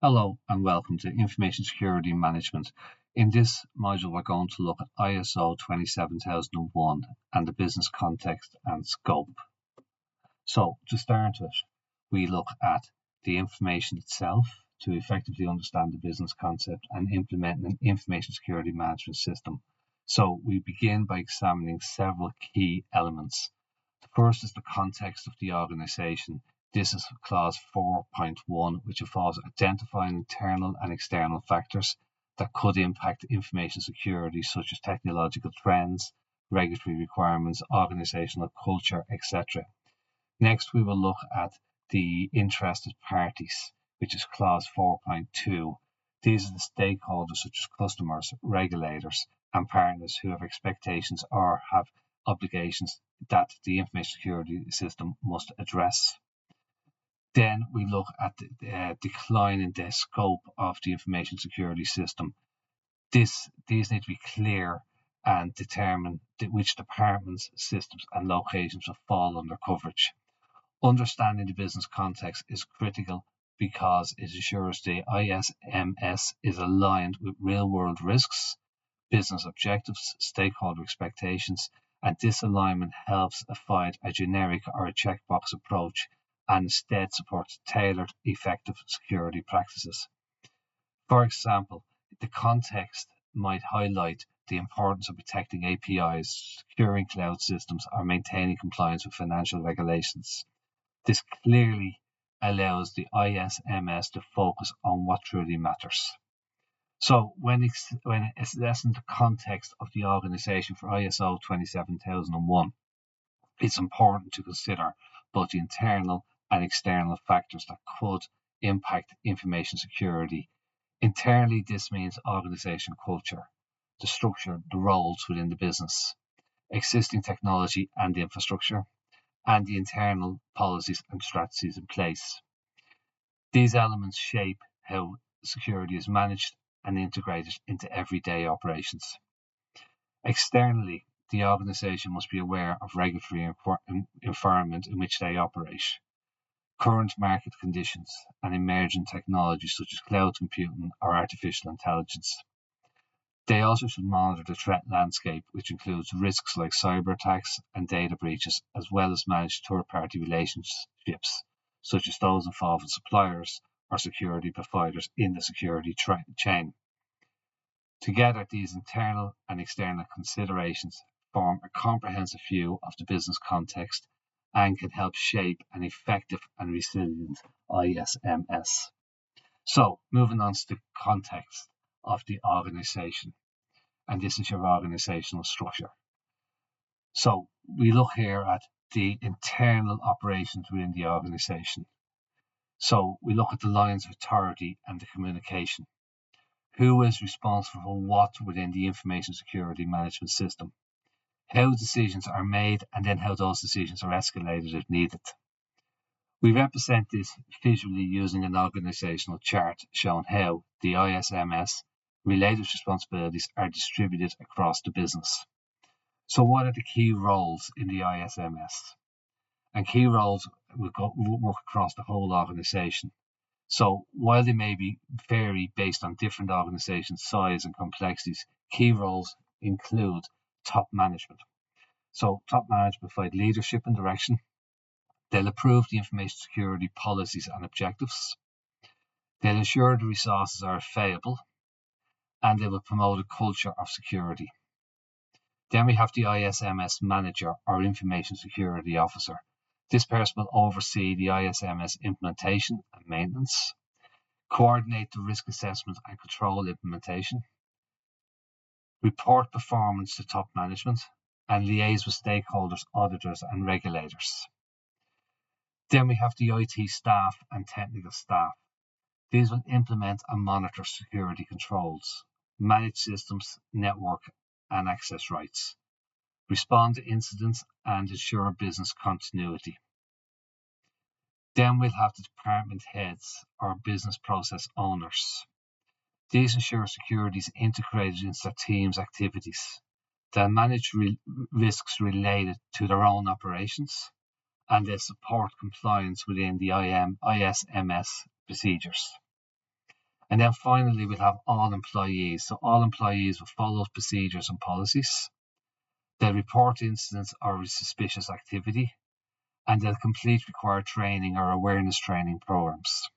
Hello and welcome to Information Security Management. In this module, we're going to look at ISO 27001 and the business context and scope. So to start with, we look at the information itself to effectively understand the business concept and implement an information security management system. So we begin by examining several key elements. The first is the context of the organization. This is clause 4.1, which involves identifying internal and external factors that could impact information security, such as technological trends, regulatory requirements, organizational culture, etc. Next, we will look at the interested parties, which is clause 4.2. These are the stakeholders such as customers, regulators, and partners who have expectations or have obligations that the information security system must address. Then we look at the decline in the scope of the information security system. These need to be clear and determine which departments, systems, and locations will fall under coverage. Understanding the business context is critical because it ensures the ISMS is aligned with real-world risks, business objectives, stakeholder expectations, and this alignment helps avoid a generic or a checkbox approach and instead supports tailored, effective security practices. For example, the context might highlight the importance of protecting APIs, securing cloud systems, or maintaining compliance with financial regulations. This clearly allows the ISMS to focus on what truly matters. So when assessing the context of the organization for ISO 27001, it's important to consider both the internal and external factors that could impact information security. Internally, this means organization culture, the structure, the roles within the business, existing technology and infrastructure, and the internal policies and strategies in place. These elements shape how security is managed and integrated into everyday operations. Externally, the organization must be aware of regulatory environment in which they operate, current market conditions, and emerging technologies such as cloud computing or artificial intelligence. They also should monitor the threat landscape, which includes risks like cyber attacks and data breaches, as well as manage third-party relationships, such as those involving suppliers or security providers in the security chain. Together, these internal and external considerations form a comprehensive view of the business context and can help shape an effective and resilient ISMS. So, moving on to the context of the organization, and this is your organizational structure. So, we look here at the internal operations within the organization. So, we look at the lines of authority and the communication. Who is responsible for what within the information security management system? How decisions are made and then how those decisions are escalated if needed. We represent this visually using an organizational chart showing how the ISMS related responsibilities are distributed across the business. So what are the key roles in the ISMS? And key roles will work across the whole organization. So while they may vary based on different organizations' size and complexities, key roles include top management. So top management provide leadership and direction. They'll approve the information security policies and objectives. They'll ensure the resources are available, and they will promote a culture of security. Then we have the ISMS manager or information security officer. This person will oversee the ISMS implementation and maintenance, coordinate the risk assessment and control implementation, report performance to top management, and liaise with stakeholders, auditors, and regulators. Then we have the IT staff and technical staff. These will implement and monitor security controls, manage systems, network, and access rights, respond to incidents, and ensure business continuity. Then we'll have the department heads or business process owners. These ensure security is integrated into their team's activities. They'll manage risks related to their own operations, and they support compliance within the ISMS procedures. And then finally, we'll have all employees. So all employees will follow procedures and policies. They'll report incidents or suspicious activity, and they'll complete required training or awareness training programs.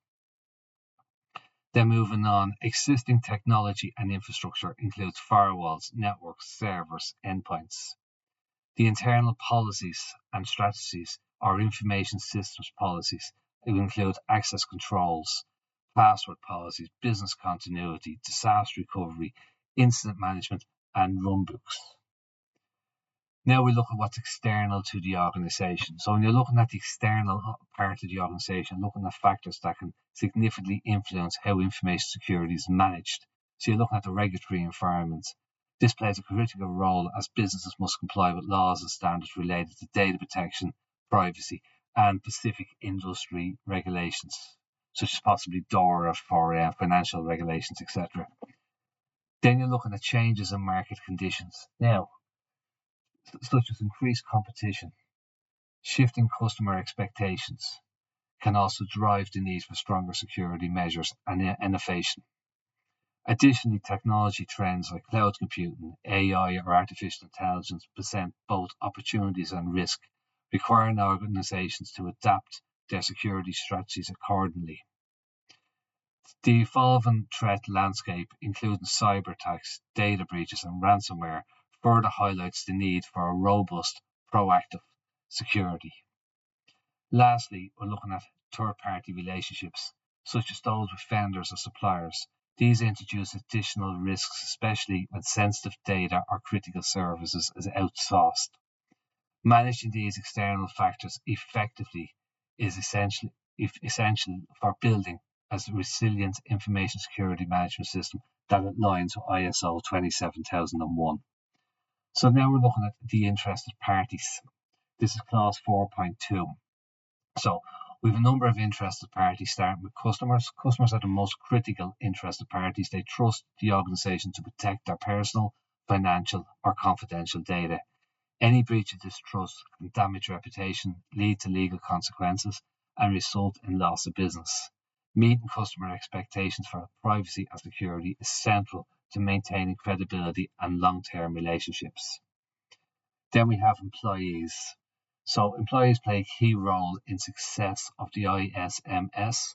Then moving on, existing technology and infrastructure includes firewalls, networks, servers, endpoints. The internal policies and strategies or information systems policies include access controls, password policies, business continuity, disaster recovery, incident management, and runbooks. Now we look at what's external to the organization. So when you're looking at the external part of the organization, looking at factors that can significantly influence how information security is managed. So you're looking at the regulatory environment. This plays a critical role as businesses must comply with laws and standards related to data protection, privacy, and specific industry regulations, such as possibly DORA for financial regulations, etc. Then you're looking at changes in market conditions. Now, such as increased competition, shifting customer expectations, can also drive the need for stronger security measures and innovation. Additionally, technology trends like cloud computing, AI, or artificial intelligence present both opportunities and risk, requiring organizations to adapt their security strategies accordingly. The evolving threat landscape, including cyber attacks, data breaches, and ransomware, further highlights the need for a robust, proactive security. Lastly, we're looking at third-party relationships, such as those with vendors or suppliers. These introduce additional risks, especially when sensitive data or critical services is outsourced. Managing these external factors effectively is essential for building a resilient information security management system that aligns with ISO 27001. So now we're looking at the interested parties. This is clause 4.2. So we have a number of interested parties, starting with customers. Customers are the most critical interested parties. They trust the organization to protect their personal, financial, or confidential data. Any breach of this trust can damage reputation, lead to legal consequences, and result in loss of business. Meeting customer expectations for privacy and security is central to maintaining credibility and long-term relationships. Then we have employees. So employees play a key role in success of the ISMS.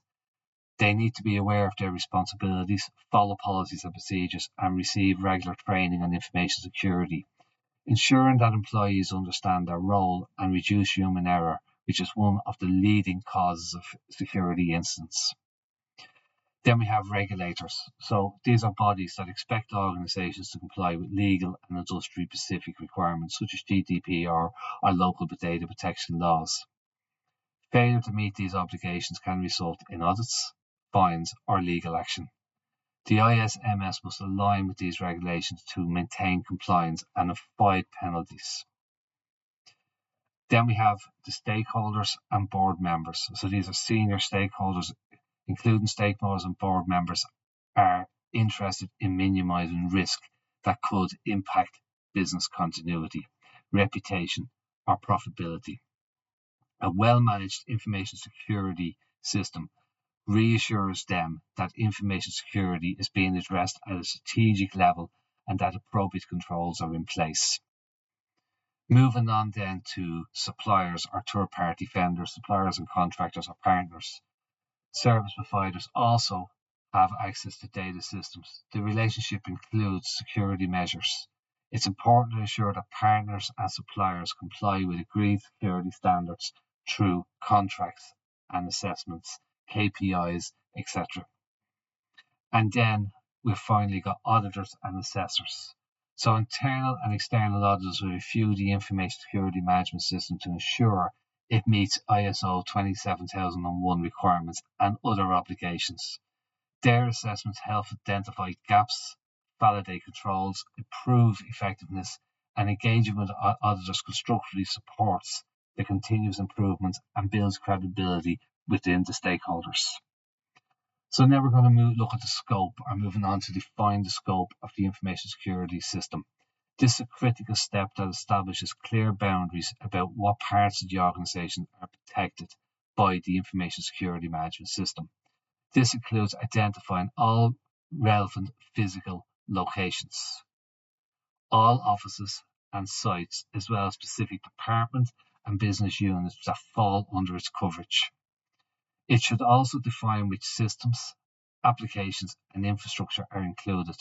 They need to be aware of their responsibilities, follow policies and procedures, and receive regular training on information security. Ensuring that employees understand their role and reduce human error, which is one of the leading causes of security incidents. Then we have regulators. So these are bodies that expect organizations to comply with legal and industry specific requirements such as GDPR or local data protection laws. Failure to meet these obligations can result in audits, fines, or legal action. The ISMS must align with these regulations to maintain compliance and avoid penalties. Then we have the stakeholders and board members. So these are senior stakeholders, including stakeholders and board members, are interested in minimizing risk that could impact business continuity, reputation, or profitability. A well-managed information security system reassures them that information security is being addressed at a strategic level and that appropriate controls are in place. Moving on then to suppliers or third-party vendors, suppliers and contractors or partners. Service providers also have access to data systems. The relationship includes security measures. It's important to ensure that partners and suppliers comply with agreed security standards through contracts and assessments, KPIs, etc. And then we've finally got auditors and assessors. So internal and external auditors will review the information security management system to ensure it meets ISO 27001 requirements and other obligations. Their assessments help identify gaps, validate controls, improve effectiveness, and engaging with auditors constructively supports the continuous improvement and builds credibility within the stakeholders. So now we're going to look at the scope, or moving on to define the scope of the information security system. This is a critical step that establishes clear boundaries about what parts of the organization are protected by the information security management system. This includes identifying all relevant physical locations, all offices and sites, as well as specific department and business units that fall under its coverage. It should also define which systems, applications, and infrastructure are included,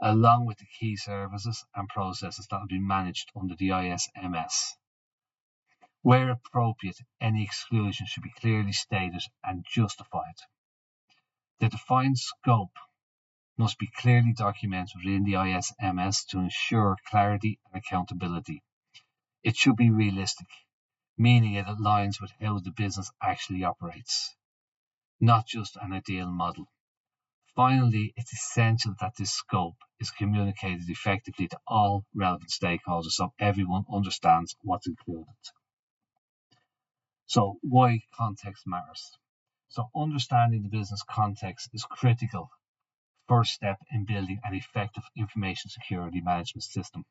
along with the key services and processes that will be managed under the ISMS. Where appropriate, any exclusion should be clearly stated and justified. The defined scope must be clearly documented within the ISMS to ensure clarity and accountability. It should be realistic, meaning it aligns with how the business actually operates, not just an ideal model. Finally, it's essential that this scope is communicated effectively to all relevant stakeholders so everyone understands what's included. So, why context matters? So, understanding the business context is critical first step in building an effective information security management system.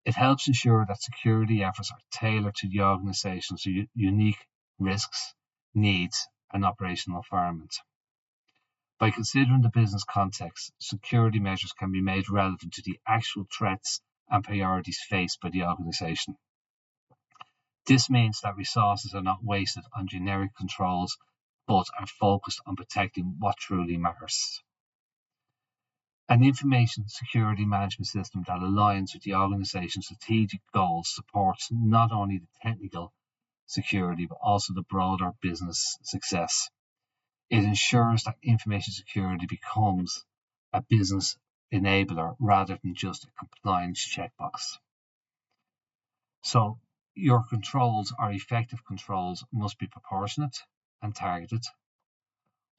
It helps ensure that security efforts are tailored to the organization's unique risks, needs, and operational environment. By considering the business context, security measures can be made relevant to the actual threats and priorities faced by the organization. This means that resources are not wasted on generic controls, but are focused on protecting what truly matters. An information security management system that aligns with the organization's strategic goals supports not only the technical security, but also the broader business success. It ensures that information security becomes a business enabler rather than just a compliance checkbox. So your controls or effective controls must be proportionate and targeted.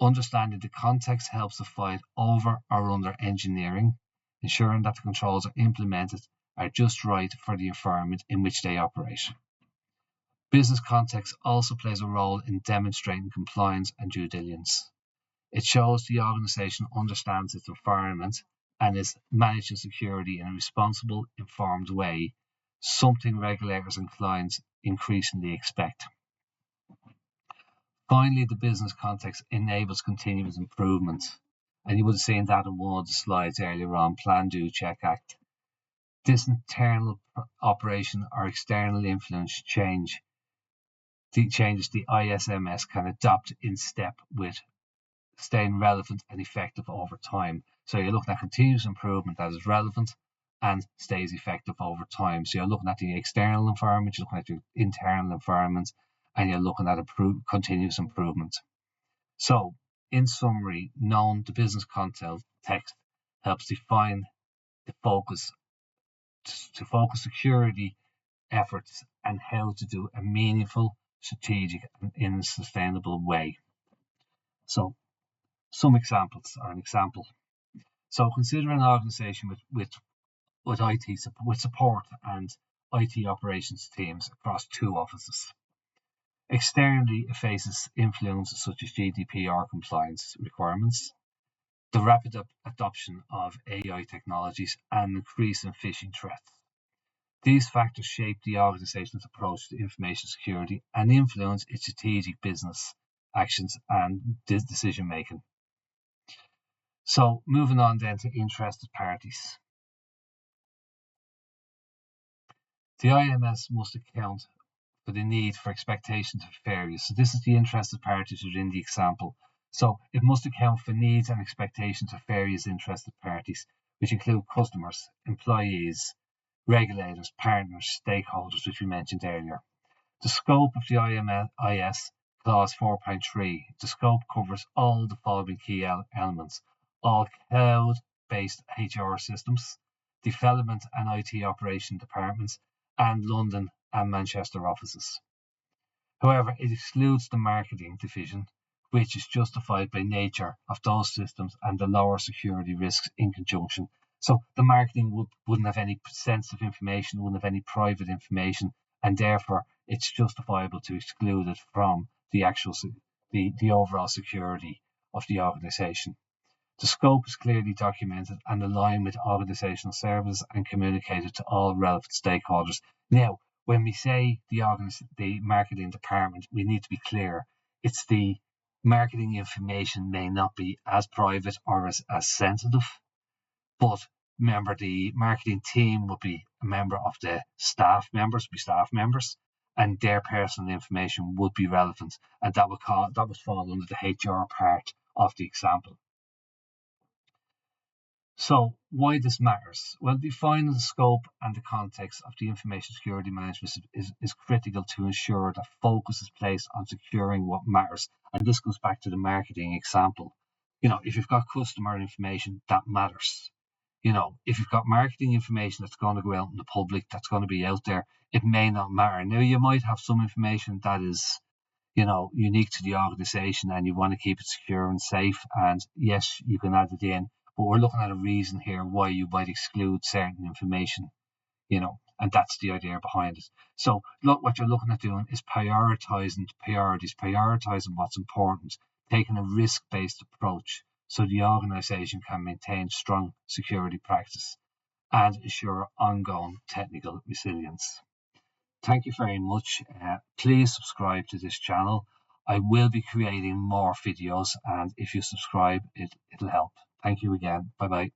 Understanding the context helps avoid over or under engineering, ensuring that the controls are implemented are just right for the environment in which they operate. Business context also plays a role in demonstrating compliance and due diligence. It shows the organization understands its environment and is managing security in a responsible, informed way, something regulators and clients increasingly expect. Finally, the business context enables continuous improvement. And you would have seen that in one of the slides earlier on, Plan, Do, Check, Act. This internal operation or external influence changes the ISMS can adopt in step with staying relevant and effective over time. So you're looking at continuous improvement that is relevant and stays effective over time. So you're looking at the external environment, you're looking at your internal environment, and you're looking at continuous improvement. So, in summary, knowing the business context helps define the focus to focus security efforts and how to do a meaningful, strategic, and in a sustainable way. So, some examples or an example. So, consider an organization with support and IT operations teams across 2 offices. Externally, it faces influences such as GDPR compliance requirements, the rapid adoption of AI technologies, and increasing phishing threats. These factors shape the organization's approach to information security and influence its strategic business actions and decision making. So, moving on then to interested parties. The IMS must account for the need for expectations of fair use. So this is the interested parties within the example. So it must account for needs and expectations of various interested parties, which include customers, employees, regulators, partners, stakeholders, which we mentioned earlier. The scope of the IS Clause 4.3, the scope covers all the following key elements: all cloud-based HR systems, development and IT operation departments, and London and Manchester offices. However, it excludes the marketing division, which is justified by nature of those systems and the lower security risks in conjunction. So the marketing wouldn't have any sensitive information, wouldn't have any private information, and therefore it's justifiable to exclude it from the overall security of the organisation. The scope is clearly documented and aligned with organisational services and communicated to all relevant stakeholders. Now, when we say the marketing department, we need to be clear. It's the Marketing information may not be as private or as sensitive, but remember, the marketing team would be a member of the staff members, and their personal information would be relevant, and that would fall under the HR part of the example. So why this matters? Well, defining the scope and the context of the information security management is critical to ensure that focus is placed on securing what matters. And this goes back to the marketing example. If you've got customer information, that matters. If you've got marketing information that's going to go out in the public, that's going to be out there, it may not matter. Now, you might have some information that is, unique to the organization and you want to keep it secure and safe. And yes, you can add it in, but we're looking at a reason here why you might exclude certain information, and that's the idea behind it. So look, what you're looking at doing is prioritizing what's important, taking a risk-based approach so the organization can maintain strong security practice and ensure ongoing technical resilience. Thank you very much. Please subscribe to this channel. I will be creating more videos, and if you subscribe, it'll help. Thank you again. Bye bye.